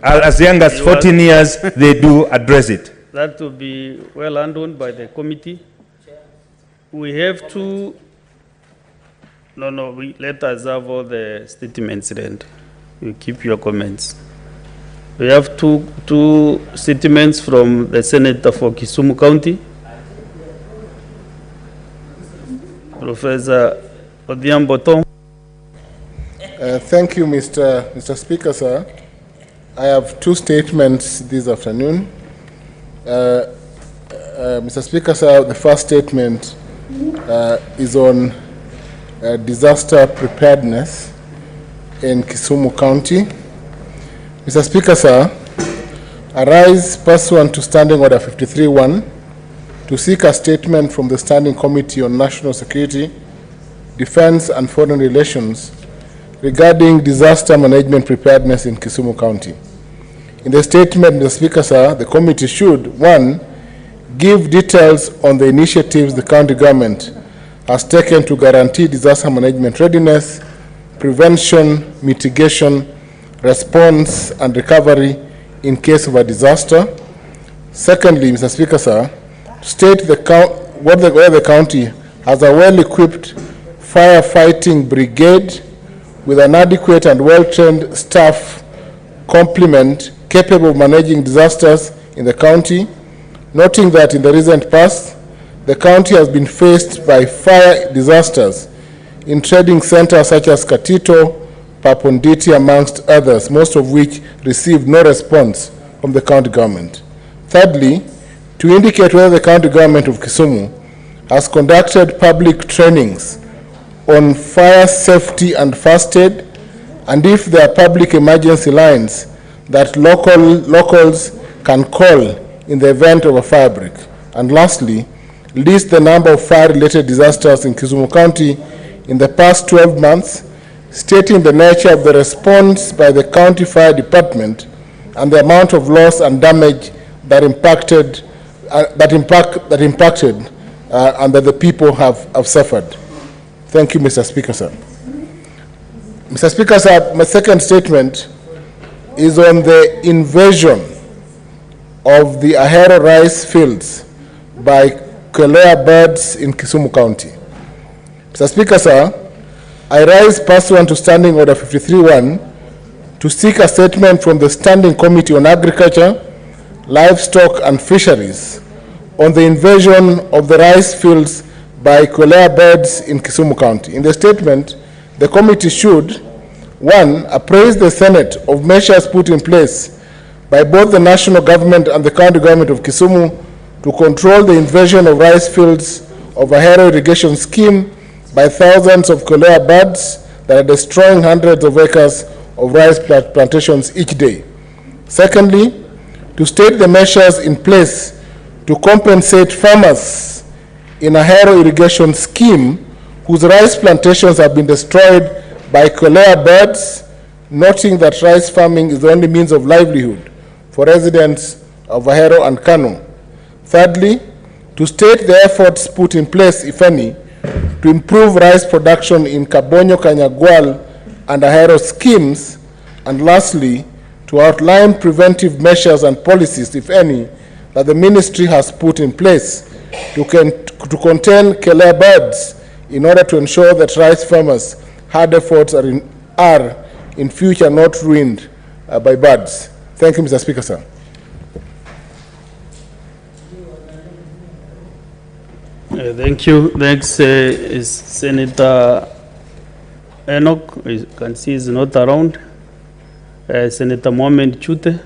as young as 14 years, they do address it. That will be well handled by the committee. We have to... let us have all the statements then. You keep your comments. We have two statements from the Senator for Kisumu County. Professor Ojienda. Thank you, Mr. Speaker, sir. I have two statements this afternoon. Mr. Speaker, sir, the first statement is on disaster preparedness in Kisumu County. Mr. Speaker, sir, I rise pursuant to Standing Order 53-1 to seek a statement from the Standing Committee on National Security, Defense and Foreign Relations regarding disaster management preparedness in Kisumu County. In the statement, Mr. Speaker, sir, the committee should, 1, give details on the initiatives the county government has taken to guarantee disaster management readiness, prevention, mitigation, response, and recovery in case of a disaster. Secondly, Mr. Speaker, sir, state whether the county has a well-equipped firefighting brigade with an adequate and well-trained staff complement capable of managing disasters in the county, noting that in the recent past, the county has been faced by fire disasters in trading centers such as Katito, Paponditi, amongst others, most of which received no response from the county government. Thirdly, to indicate whether the county government of Kisumu has conducted public trainings on fire safety and first aid, and if there are public emergency lines that locals can call in the event of a fire break. And lastly, list the number of fire-related disasters in Kisumu County in the past 12 months, stating the nature of the response by the county fire department and the amount of loss and damage that impacted and that the people have suffered. Thank you, Mr. Speaker, sir. Mr. Speaker, sir, my second statement is on the invasion of the Ahero rice fields by Quelea birds in Kisumu County. Mr. Speaker, sir, I rise pursuant to Standing Order 53-1 to seek a statement from the Standing Committee on Agriculture, Livestock and Fisheries on the invasion of the rice fields by Quelea birds in Kisumu County. In the statement, the committee should, 1, appraise the Senate of measures put in place by both the national government and the county government of Kisumu to control the invasion of rice fields of a Ahero irrigation scheme by thousands of Quelea birds that are destroying hundreds of acres of rice plantations each day. Secondly, to state the measures in place to compensate farmers in a Ahero irrigation scheme whose rice plantations have been destroyed by Quelea birds, noting that rice farming is the only means of livelihood for residents of Ahero and Kano. Thirdly, to state the efforts put in place, if any, to improve rice production in Kabonyo, Kanyagwal, and Ahero schemes. And lastly, to outline preventive measures and policies, if any, that the ministry has put in place to contain Quelea birds in order to ensure that rice farmers' hard efforts are in future not ruined by birds. Thank you, Mr. Speaker, sir. Thank you. Next is Senator Enoch. You can see he's not around. Senator Mohamed Chute.